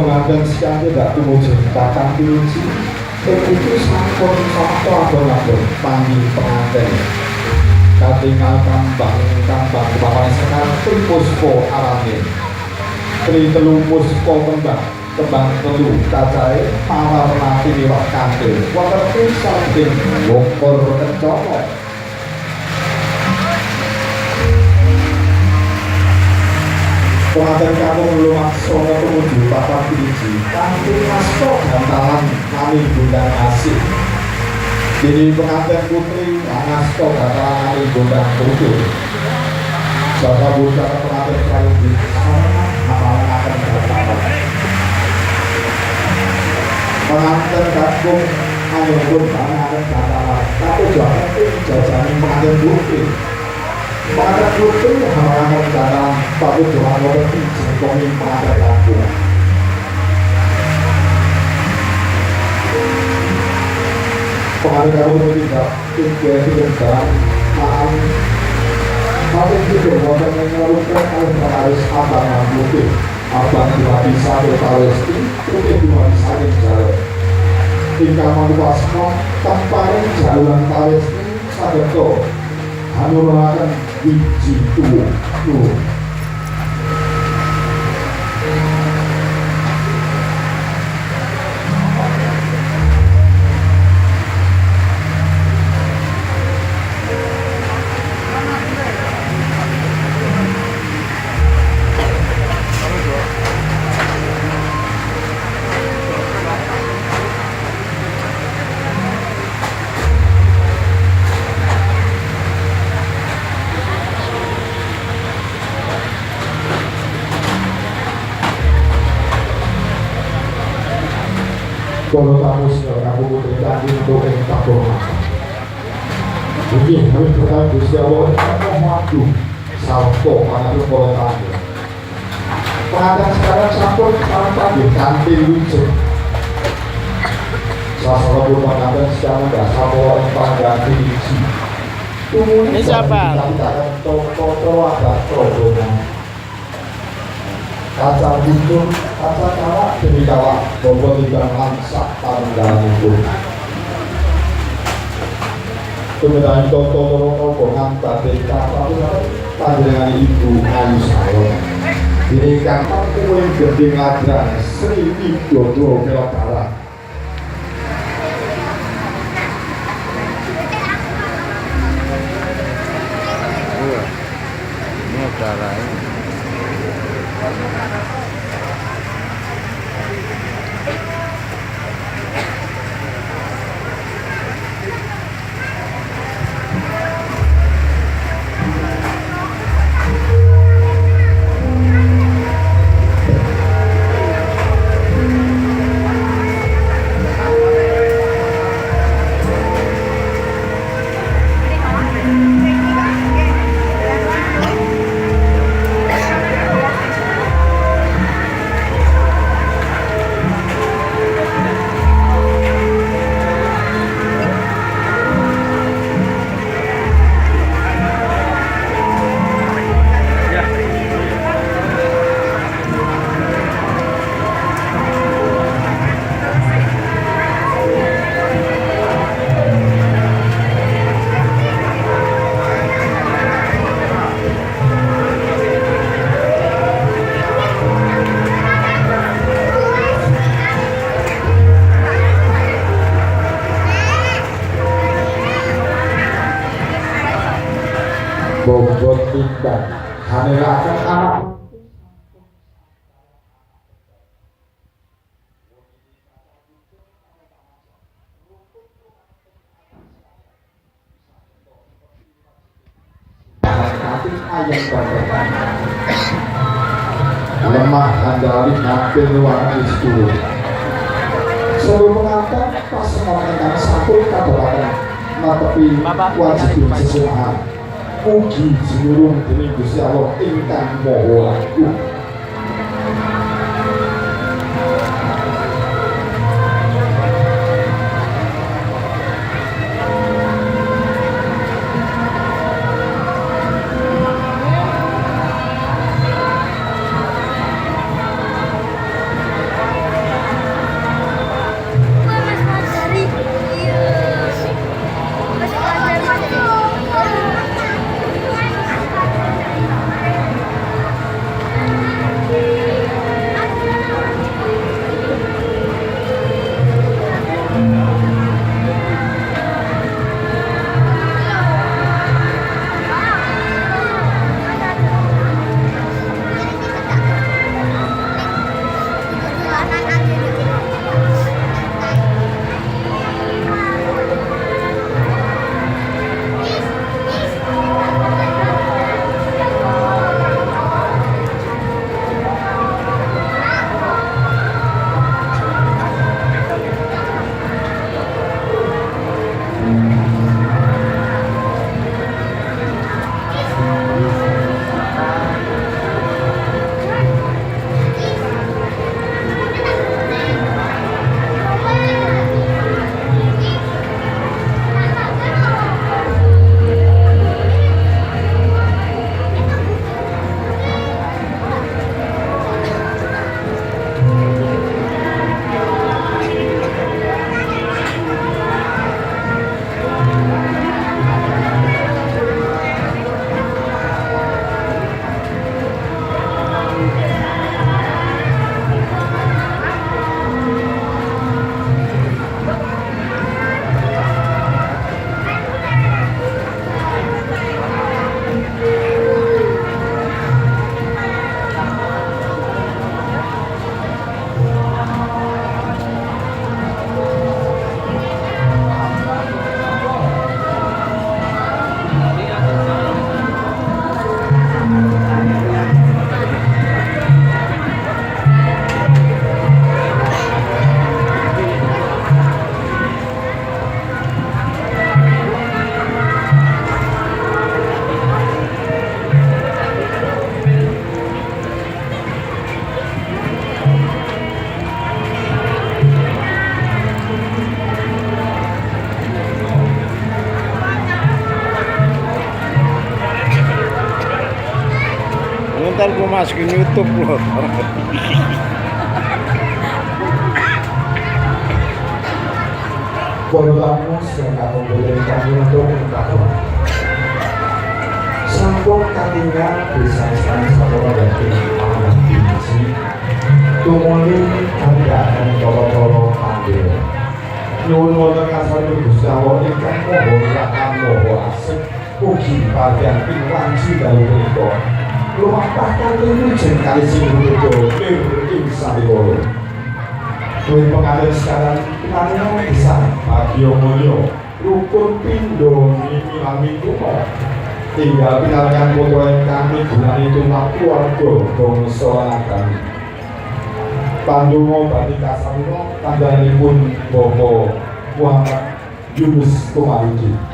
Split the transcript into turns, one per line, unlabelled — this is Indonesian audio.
pengantin sekali tidak tumujud kakang piluci itu sampun sabto abon-abon panggil pengantin katingal kambang kembang sekar tri puspo arane tri telu puspo kembang telu cacahe mawarnati liwat kantil wonten ing saking wongkor kencana pengantin kampung lumaksana tumuju papan piniji kanthi asta gantalan nami bundang asih dene pengantin putri asta gantalan nami bundang putu saka bundang pengantin prayugi apalaken gantalan pengantin kampung anyepun pangaken gantalan tapi jangan jajaning pengantin putri pada putri halaman dalam batu doang berarti jengkongin pada kampung pengaruh kamu tidak tinggal di dalam maaf makin itu wonten mengeluarkan harus abang yang putih abang dua bisa berpalesti putih dua bisa berjalan tinggal meluaskan tanpa jalan palesti sadeto anu melakukan biji tuh kalau tamu senior aku putri tadi untuk yang tak bohong mungkin kami berkata Gusti Allah kamu maju salto pada itu kalau tamu pengantin sekarang sampun sekarang tadi kantin lucu salah satu pengantin sekarang tidak sama orang pangganti lucu
ini siapa?
kita akan toko ada terobongan kaca buntung, kaca kawak demi kawak bobo tidak langsak panenggalan itu kemudian toto badai kapal panjenengan ibu Ayu Salon ini kapal kue gede ngadran Sri Widodo Melodara
Melodara
bobot timbang hanelaken anak ayam kontekan lemah andali nampil warna isturu sebelum mengantar pas mengenai satu kabupaten natepi wajib sesuai mugi jinurung dening Gusti Allah ingkang Maha Agung.
ntar gue masukin YouTube loh.
Kalau kamu sedang memberikan untuk kamu sampun katingan bisa sekali satu dari anak biji tumuli kandakan tolo-tolo panggil nyuwun wonten kasaripun Gusti Allah ingkang moho rakan moho asik ugi bagian pinwanci dalu punika lumampah kanthi wijen kali sing punika ing sambikala duwe pengaden sekarang pinangan bisa bagyo mulya rukun pindho mimi kuno tinggal pinangan putra ingkang migunani tumrap keluarga bangsa agami Pandungo Bani Kasarino tandhanipun Bapak Muhammad Yunus Komarudi.